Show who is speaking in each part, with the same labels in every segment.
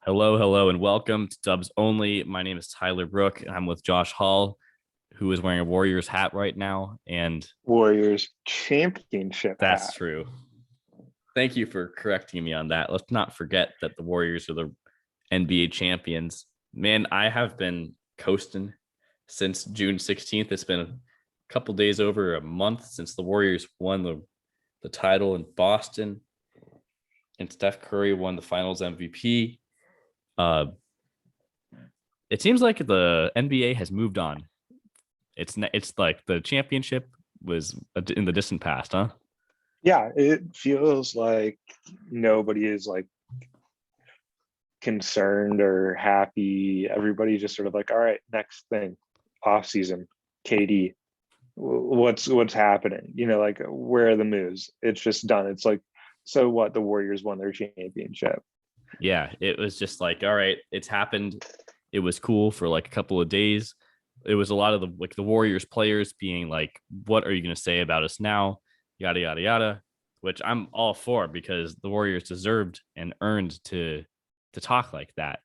Speaker 1: Hello, hello, and welcome to Dubs Only. My name is Tyler Brook, and I'm with Josh Hall, who is wearing a Warriors hat right now. And
Speaker 2: Warriors championship
Speaker 1: that's
Speaker 2: hat.
Speaker 1: true. Thank you for correcting me on that. Let's not forget that the Warriors are the NBA champions. Man, I have been coasting since June 16th. It's been a couple days over a month since the Warriors won the title in Boston, and Steph Curry won the finals MVP. Uh, it seems like the NBA has moved on. It's like the championship was in the distant past, huh?
Speaker 2: Yeah, it feels like nobody is like concerned or happy. Everybody's just sort of like, all right, next thing, off season, KD. What's happening? Like where are the moves? It's just done. It's like, so what? The Warriors won their championship.
Speaker 1: Yeah, it was just like, all right, it's happened. It was cool for like a couple of days. It was a lot of the Warriors players being like, "What are you going to say about us now?" Yada yada yada, which I'm all for because the Warriors deserved and earned to talk like that.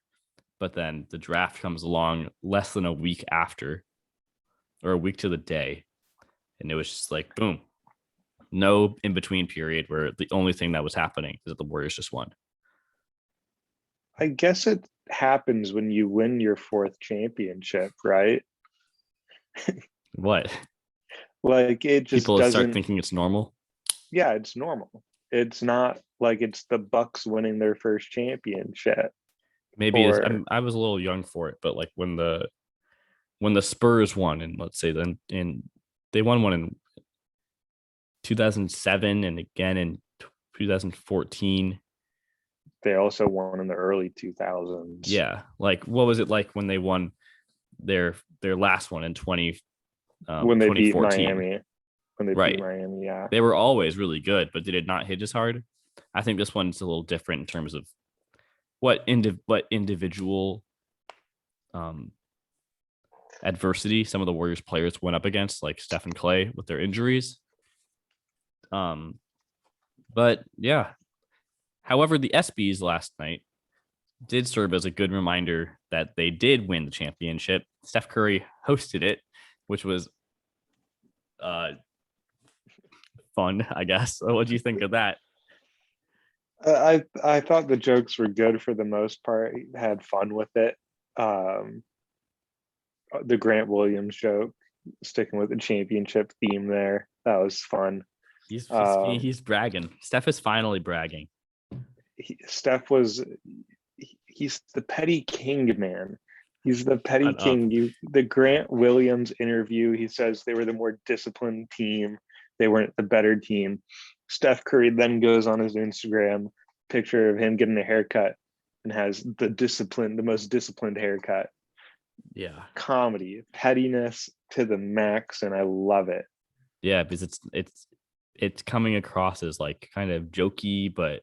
Speaker 1: But then the draft comes along less than a week after, or a week to the day, and it was just like, boom, no in between period where the only thing that was happening is that the Warriors just won.
Speaker 2: I guess it happens when you win your fourth championship, right?
Speaker 1: What?
Speaker 2: Like it just
Speaker 1: People start
Speaker 2: doesn't.
Speaker 1: thinking it's normal.
Speaker 2: Yeah, it's normal. It's not like it's the Bucks winning their first championship
Speaker 1: Maybe
Speaker 2: or
Speaker 1: I was a little young for it, but like when the Spurs won, and let's say then in they won one in 2007 and again in 2014.
Speaker 2: they also won in the early 2000s
Speaker 1: Yeah, like what was it like when they won their last one in
Speaker 2: when they beat
Speaker 1: 2014?
Speaker 2: Miami. When they beat
Speaker 1: Right,
Speaker 2: Miami, yeah.
Speaker 1: they were always really good, but did it not hit as hard? I think this one's a little different in terms of what individual um adversity some of the Warriors players went up against, like Steph and Clay with their injuries. Um, but yeah. However, the ESPYS last night did serve as a good reminder that they did win the championship. Steph Curry hosted it, which was uh fun, I guess. So what do you think of that?
Speaker 2: I thought the jokes were good for the most part. Had fun with it. Um, the Grant Williams joke, sticking with the championship theme there. That was fun. Um,
Speaker 1: He's bragging. Steph is finally bragging.
Speaker 2: Steph was he's the petty king, man. He's the petty
Speaker 1: Shut up.
Speaker 2: king. The Grant Williams interview, he says they were the more disciplined team. They weren't the better team. Steph Curry then goes on his Instagram picture of him getting a haircut and has the most disciplined haircut.
Speaker 1: Yeah.
Speaker 2: Comedy, pettiness to the max, and I love it.
Speaker 1: Yeah, because it's coming across as like kind of jokey, but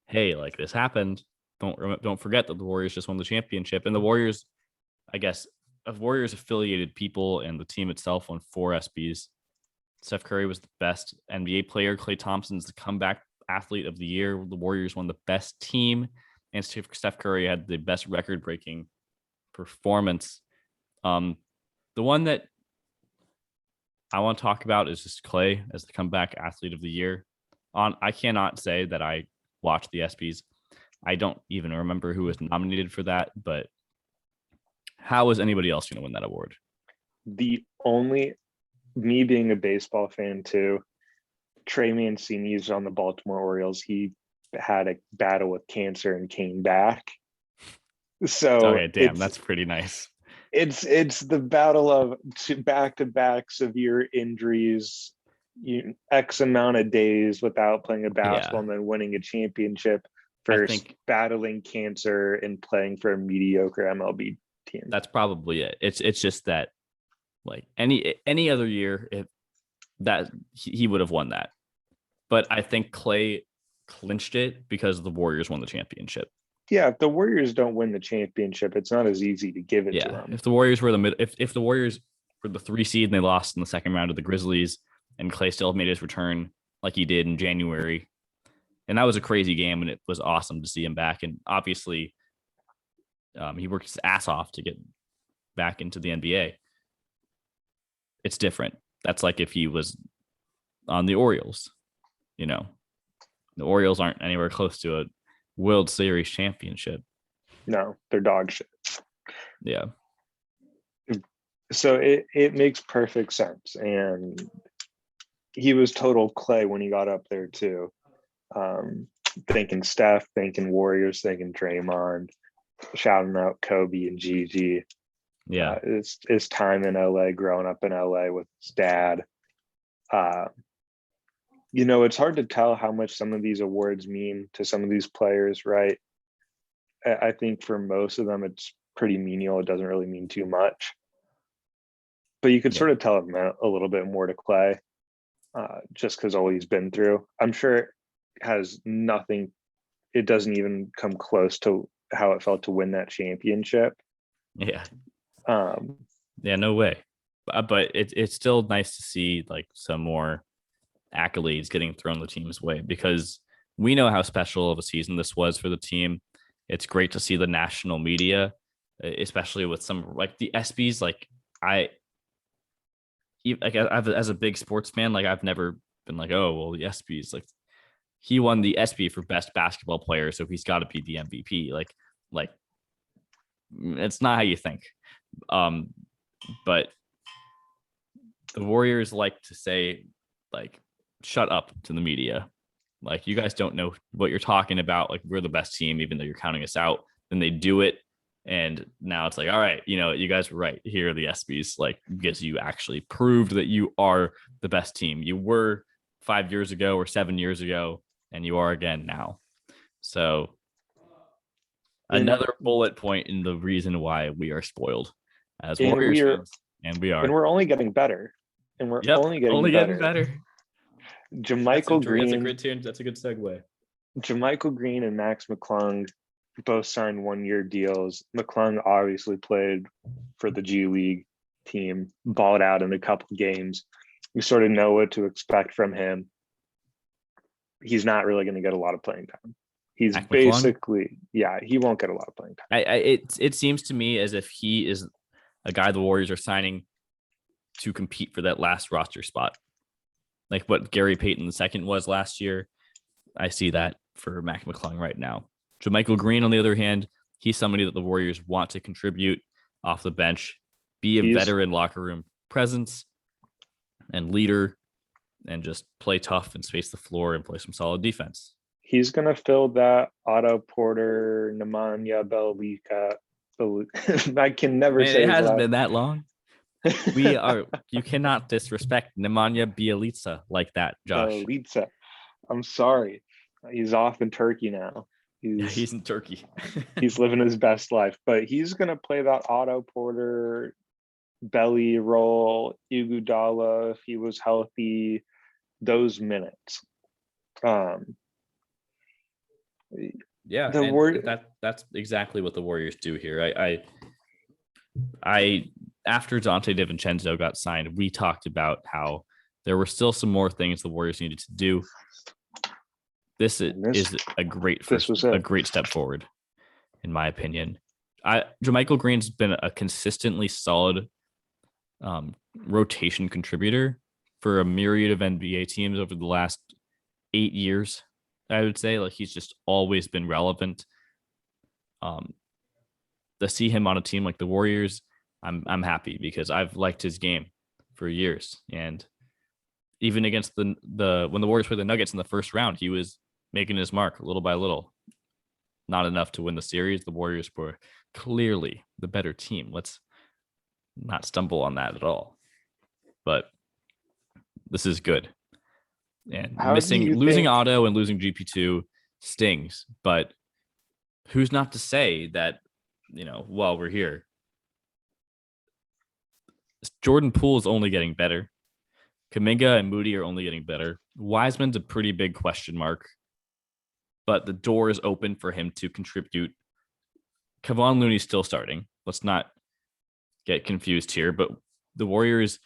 Speaker 1: hey, like this happened. Don't forget that the Warriors just won the championship, and the Warriors, I guess, of Warriors affiliated people and the team itself won 4 ESPYS. Steph Curry was the best NBA player. Klay Thompson's the comeback athlete of the year. The Warriors won the best team, and Steph Curry had the best record-breaking performance. Um, the one that I want to talk about is just Klay as the comeback athlete of the year. I cannot say that I watched the ESPYS. I don't even remember who was nominated for that, but how is anybody else going to win that award?
Speaker 2: The only Me being a baseball fan too, Trey Mancini's on the Baltimore Orioles. He had a battle with cancer and came back. So
Speaker 1: Okay, damn, that's pretty nice.
Speaker 2: it's the battle of back to back severe injuries, X amount of days without playing a basketball
Speaker 1: Yeah,
Speaker 2: and then winning a championship
Speaker 1: I
Speaker 2: versus
Speaker 1: think
Speaker 2: battling cancer and playing for a mediocre MLB team.
Speaker 1: that's probably it. It's just that like any other year, if that he would have won that, but I think Clay clinched it because the Warriors won the championship.
Speaker 2: Yeah, if the Warriors don't win the championship, it's not as easy to give it to
Speaker 1: Yeah,
Speaker 2: them.
Speaker 1: if the Warriors were the mid, if the Warriors were the 3 seed and they lost in the second round of the Grizzlies, and Clay still made his return like he did in January, and that was a crazy game, and it was awesome to see him back. And obviously, He worked his ass off to get back into the NBA. It's different. That's like if he was on the Orioles. The Orioles aren't anywhere close to a World Series championship.
Speaker 2: No, they're dog shit.
Speaker 1: Yeah.
Speaker 2: So it makes perfect sense. And he was total Clay when he got up there too. Thinking Steph, thinking Warriors, thinking Draymond, shouting out Kobe and Gigi.
Speaker 1: Yeah.
Speaker 2: His time in LA, growing up in LA with his dad. It's hard to tell how much some of these awards mean to some of these players, right? I think for most of them, it's pretty menial. It doesn't really mean too much. But you could sort of tell it meant a little bit more to Clay, just because all he's been through. I'm sure it has nothing. It doesn't even come close to how it felt to win that championship.
Speaker 1: Yeah.
Speaker 2: Um,
Speaker 1: Yeah, no way. But it's still nice to see like some more accolades getting thrown the team's way, because we know how special of a season this was for the team. It's great to see the national media, especially with some like the ESPYS. Like I've as a big sports fan, like I've never been like, oh well, the ESPYS, like he won the ESPY for best basketball player, so he's got to be the MVP. Like it's not how you think. But the Warriors like to say, like, shut up to the media. Like, you guys don't know what you're talking about. Like, we're the best team, even though you're counting us out. Then they do it. And now it's like, all right, you guys were right. Here are the ESPYs, like, because you actually proved that you are the best team. You were 5 years ago or 7 years ago, and you are again now. So another bullet point in the reason why we are spoiled as Warriors fans. And we are.
Speaker 2: And we're only getting better. And we're only getting better. JaMychal Green.
Speaker 1: That's a good segue.
Speaker 2: JaMychal Green and Max McClung both signed 1-year deals. McClung obviously played for the G League team, balled out in a couple games. We sort of know what to expect from him. He's not really going to get a lot of playing time. He's basically, he won't get a lot of playing time.
Speaker 1: It seems to me as if he is a guy the Warriors are signing to compete for that last roster spot. Like what Gary Payton II was last year. I see that for Mac McClung right now. JaMychal Green, on the other hand, he's somebody that the Warriors want to contribute off the bench, be a veteran locker room presence and leader, and just play tough and space the floor and play some solid defense.
Speaker 2: He's going to fill that Otto Porter, Nemanja Bjelica. I can never say
Speaker 1: it hasn't been that long. You cannot disrespect Nemanja Bjelica like that, Josh.
Speaker 2: Bjelica. I'm sorry. He's off in Turkey now.
Speaker 1: He's in Turkey.
Speaker 2: He's living his best life, but he's going to play that Otto Porter belly roll, Iguodala if he was healthy, those minutes.
Speaker 1: That's exactly what the Warriors do here. I after Dante DiVincenzo got signed, we talked about how there were still some more things the Warriors needed to do. This is a great step forward, in my opinion. JaMychal Green's been a consistently solid rotation contributor for a myriad of NBA teams over the last 8 years. I would say, like, he's just always been relevant. To see him on a team like the Warriors, I'm happy because I've liked his game for years. And even against when the Warriors played the Nuggets in the first round, he was making his mark little by little. Not enough to win the series. The Warriors were clearly the better team. Let's not stumble on that at all. But this is good. And losing Otto and losing GP2 stings, but who's not to say that, while we're here, Jordan Poole is only getting better. Kuminga and Moody are only getting better. Wiseman's a pretty big question mark, but the door is open for him to contribute. Kevon Looney's still starting. Let's not get confused here, but the Warriors,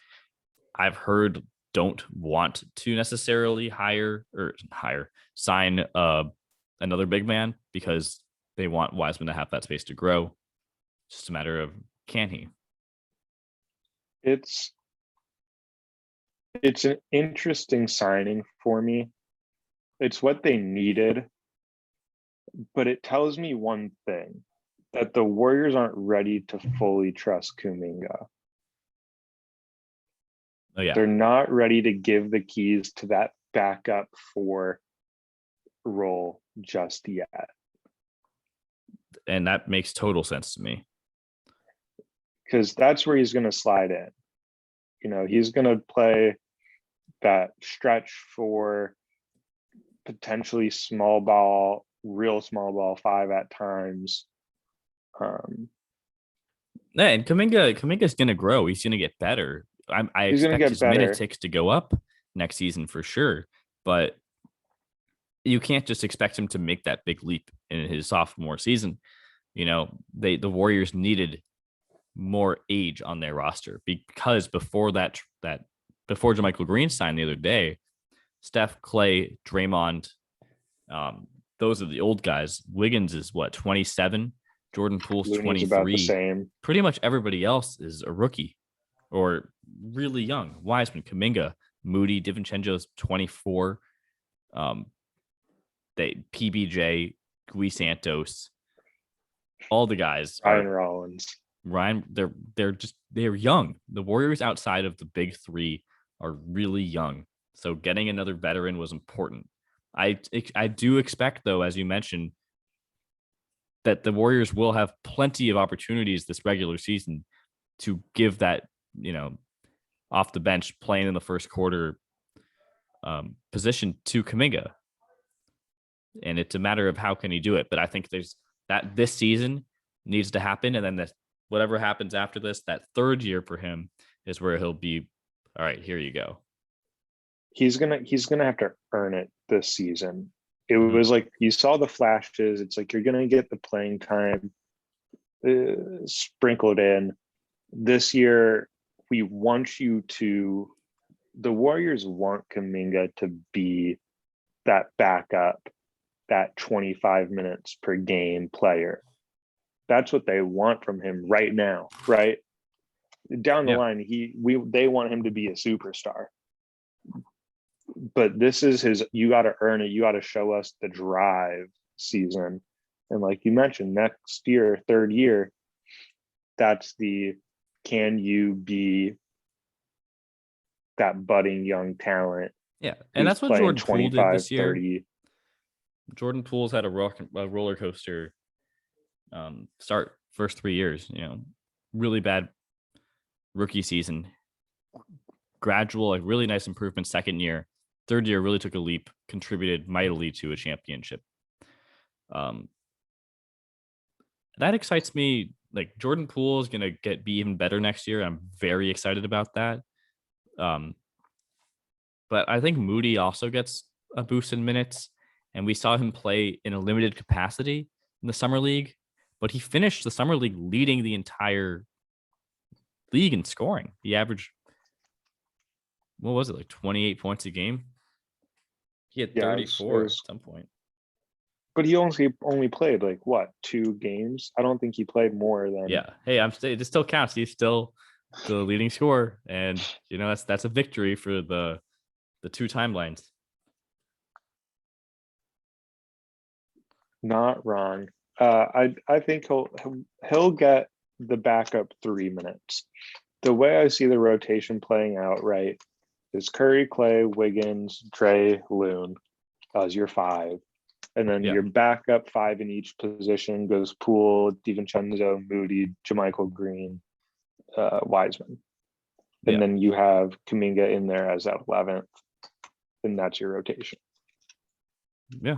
Speaker 1: I've heard, don't want to necessarily sign another big man because they want Wiseman to have that space to grow. It's just a matter of can he?
Speaker 2: It's an interesting signing for me. It's what they needed, but it tells me one thing, that the Warriors aren't ready to fully trust Kuminga.
Speaker 1: Oh yeah,
Speaker 2: They're not ready to give the keys to that backup 4 role just yet.
Speaker 1: and that makes total sense to me.
Speaker 2: Because that's where he's going to slide in. You know, he's going to play that stretch for potentially small ball, real small ball 5 at times.
Speaker 1: Yeah, and Kaminga's gonna grow. He's gonna get better. I
Speaker 2: He's going to
Speaker 1: expect
Speaker 2: get
Speaker 1: his minute
Speaker 2: better.
Speaker 1: ticks to go up next season for sure, but you can't just expect him to make that big leap in his sophomore season. You know, the Warriors needed more age on their roster because before before JaMychal Green signed the other day, Steph, Clay, Draymond, those are the old guys. Wiggins is what, 27? Jordan Poole's
Speaker 2: Looney's about the
Speaker 1: 23.
Speaker 2: same.
Speaker 1: Pretty much everybody else is a rookie or really young. Wiseman, Kuminga, Moody, DiVincenzo's 24. They PBJ, Gui Santos, all the guys
Speaker 2: Ryan
Speaker 1: are
Speaker 2: Rollins.
Speaker 1: Ryan. They're young. The Warriors outside of the big 3 are really young. So getting another veteran was important. I do expect, though, as you mentioned, that the Warriors will have plenty of opportunities this regular season to give that, off the bench playing in the first quarter position to Kuminga. And it's a matter of how can he do it. But I think there's that this season needs to happen. And then whatever happens after this, that third year for him is where he'll be, all right, here you go.
Speaker 2: He's gonna have to earn it this season. It was like you saw the flashes. It's like you're gonna get the playing time sprinkled in. This year, we want you to. The Warriors want Kuminga to be that backup, that 25 minutes per game player. That's what they want from him right now, right? Down the line, they want him to be a superstar. But this is his, you got to earn it. You got to show us the drive season. And like you mentioned, next year, third year, that's can you be that budding young talent?
Speaker 1: Yeah. And that's what Jordan Poole did this year.
Speaker 2: 30.
Speaker 1: Jordan Poole's had a roller coaster start first 3 years, really bad rookie season, gradual, like really nice improvement second year. Third year really took a leap, contributed mightily to a championship. That excites me. Like Jordan Poole is going to be even better next year. I'm very excited about that. But I think Moody also gets a boost in minutes, and we saw him play in a limited capacity in the summer league, but he finished the summer league leading the entire league in scoring. He averaged, what was it, like 28 points a game? He had 34 at some point.
Speaker 2: But he only played like what, 2 games? I don't think he played more than.
Speaker 1: Yeah. Hey, it still counts. He's still the leading scorer, and that's a victory for the 2 timelines.
Speaker 2: Not wrong. I think he'll get the backup 3 minutes. The way I see the rotation playing out, right, is Curry, Clay, Wiggins, Dre, Loon as your 5. And then your backup 5 in each position goes Poole, DiVincenzo, Moody, JaMychal Green, Wiseman. And then you have Kuminga in there as that 11th. And that's your rotation.
Speaker 1: Yeah.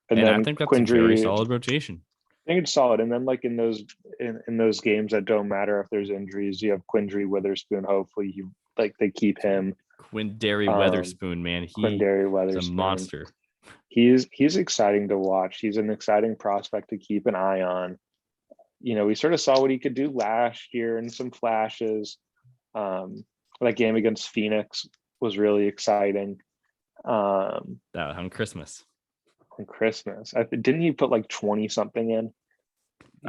Speaker 2: And then
Speaker 1: I think that's a very solid rotation.
Speaker 2: I think it's solid. And then like in those games that don't matter if there's injuries, you have Quindary Witherspoon. Hopefully they keep him.
Speaker 1: Quindary Witherspoon, man.
Speaker 2: Quindary Witherspoon.
Speaker 1: He's a monster.
Speaker 2: He's exciting to watch. He's an exciting prospect to keep an eye on. We sort of saw what he could do last year in some flashes. That game against Phoenix was really exciting.
Speaker 1: On Christmas.
Speaker 2: Didn't he put like 20 something in?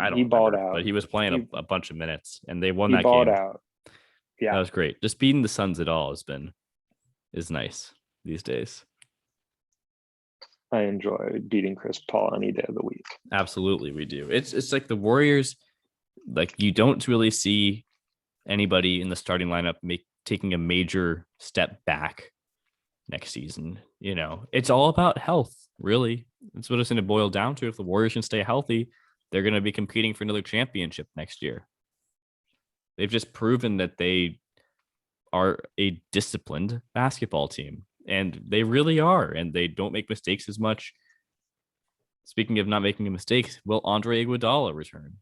Speaker 1: I
Speaker 2: He
Speaker 1: don't
Speaker 2: balled
Speaker 1: remember, but
Speaker 2: out.
Speaker 1: he was playing
Speaker 2: He
Speaker 1: a bunch of minutes, and they won
Speaker 2: he
Speaker 1: that
Speaker 2: balled
Speaker 1: game.
Speaker 2: out.
Speaker 1: That
Speaker 2: Yeah,
Speaker 1: was great. Just beating the Suns at all is nice these days.
Speaker 2: I enjoy beating Chris Paul any day of the week.
Speaker 1: Absolutely, we do. It's like the Warriors, like you don't really see anybody in the starting lineup taking a major step back next season. You know, it's all about health, really. That's what it's going to boil down to. If the Warriors can stay healthy, they're going to be competing for another championship next year. They've just proven that they are a disciplined basketball team, and they really are, and they don't make mistakes as much. Speaking of not making mistakes, will Andre Iguodala return?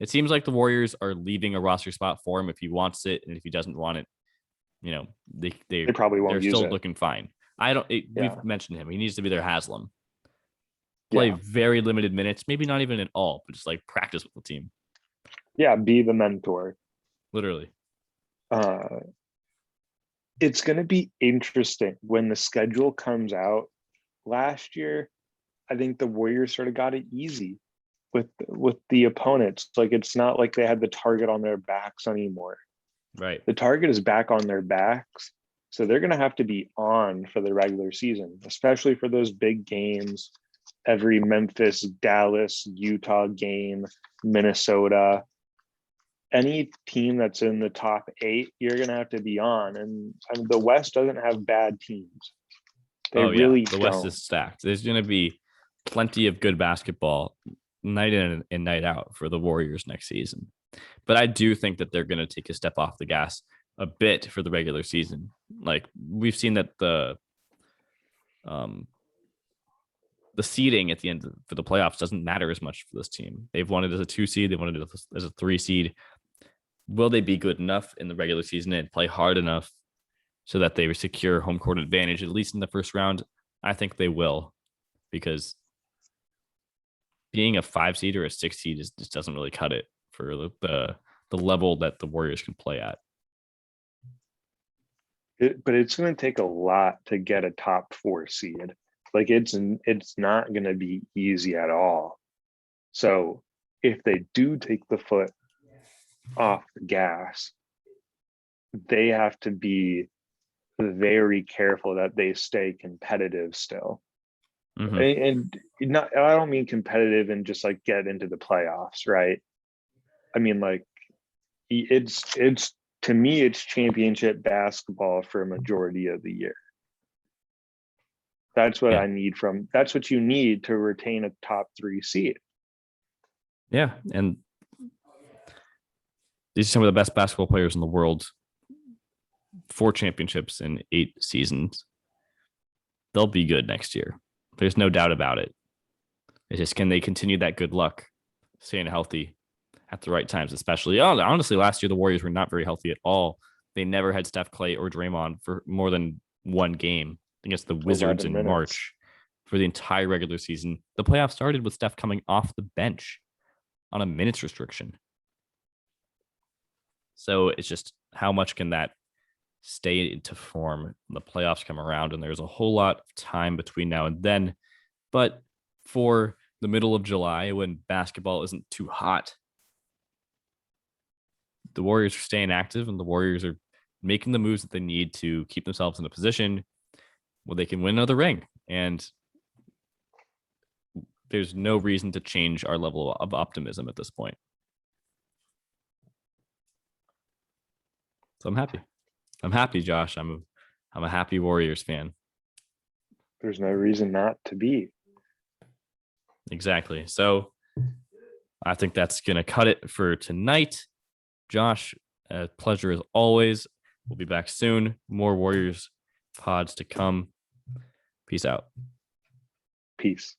Speaker 1: It seems like the Warriors are leaving a roster spot for him if he wants it, and if he doesn't want it, you know,
Speaker 2: They probably
Speaker 1: they're
Speaker 2: won't use
Speaker 1: still
Speaker 2: it.
Speaker 1: looking fine. I don't.
Speaker 2: Yeah,
Speaker 1: We've mentioned him. He needs to be their Haslam. Play
Speaker 2: yeah,
Speaker 1: very limited minutes, maybe not even at all, but just like practice with the team.
Speaker 2: yeah. Be the mentor.
Speaker 1: Literally.
Speaker 2: Uh, it's going to be interesting when the schedule comes out. Last year, I think the Warriors sort of got it easy with the opponents. Like it's not like they had the target on their backs anymore.
Speaker 1: Right.
Speaker 2: The target is back on their backs. So they're going to have to be on for the regular season, especially for those big games. Every Memphis, Dallas, Utah game, Minnesota, any team that's in the top 8, you're going to have to be on. And the West doesn't have bad teams. They
Speaker 1: Oh yeah,
Speaker 2: really
Speaker 1: the West
Speaker 2: don't.
Speaker 1: is stacked. There's going to be plenty of good basketball night in and night out for the Warriors next season. But I do think that they're going to take a step off the gas a bit for the regular season. Like we've seen that the seeding at the end for the playoffs doesn't matter as much for this team. They've won it as a 2 seed, they wanted it as a 3 seed. Will they be good enough in the regular season and play hard enough so that they secure home court advantage, at least in the first round? I think they will, because being a 5 seed or a 6 seed just doesn't really cut it for the level that the Warriors can play at.
Speaker 2: But it's going to take a lot to get a top 4 seed. Like it's not going to be easy at all. So if they do take the foot off the gas, they have to be very careful that they stay competitive still.
Speaker 1: Mm-hmm.
Speaker 2: And not, I don't mean competitive and just like get into the playoffs, right? I mean like it's to me it's championship basketball for a majority of the year. That's what
Speaker 1: Yeah.
Speaker 2: I need that's what you need to retain a top 3 seed.
Speaker 1: Yeah. And these are some of the best basketball players in the world. 4 championships in 8 seasons. They'll be good next year. There's no doubt about it. It's just, can they continue that good luck, staying healthy at the right times, especially? Honestly, last year, the Warriors were not very healthy at all. They never had Steph, Clay, or Draymond for more than one game against the Wizards in March for the entire regular season. The playoffs started with Steph coming off the bench on a minutes restriction. So it's just, how much can that stay into form when the playoffs come around? And there's a whole lot of time between now and then. But for the middle of July, when basketball isn't too hot, the Warriors are staying active, and the Warriors are making the moves that they need to keep themselves in a position where they can win another ring. And there's no reason to change our level of optimism at this point. So I'm happy. I'm happy, Josh. I'm a happy Warriors fan.
Speaker 2: There's no reason not to be.
Speaker 1: Exactly. So I think that's going to cut it for tonight. Josh, a pleasure as always. We'll be back soon. More Warriors pods to come. Peace out.
Speaker 2: Peace.